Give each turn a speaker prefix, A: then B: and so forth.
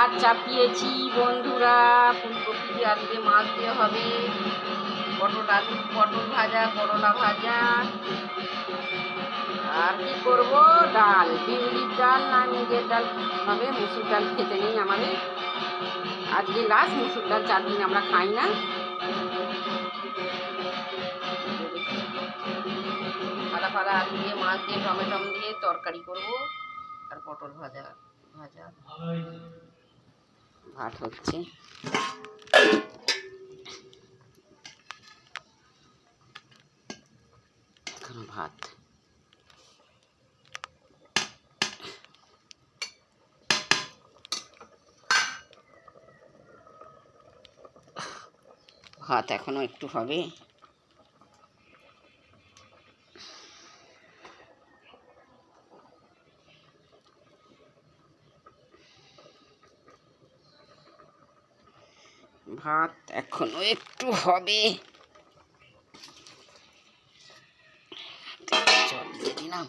A: ভাত চাপিয়েছি বন্ধুরা। ফুলকপি দিয়ে আজকে মাছ দিয়ে হবে, পটল ভাজা, করলা ভাজা, আর কি করবো, ডাল, বিউলির ডাল না মুগের ডাল হবে। মুসুর ডাল খেতে নেই আমাদের, আজকে লাস্ট মুসুর ডাল 4 দিন আমরা খাই না। ফালা ফালা আলু দিয়ে, মাছ দিয়ে, টমেটো দিয়ে তরকারি করব, আর পটল ভাজা ভাজা। ভাত হচ্ছে, ভাত ভাত এখনো একটু হবে। ভাত এখনো একটু হবে। জল দিয়ে দিলাম।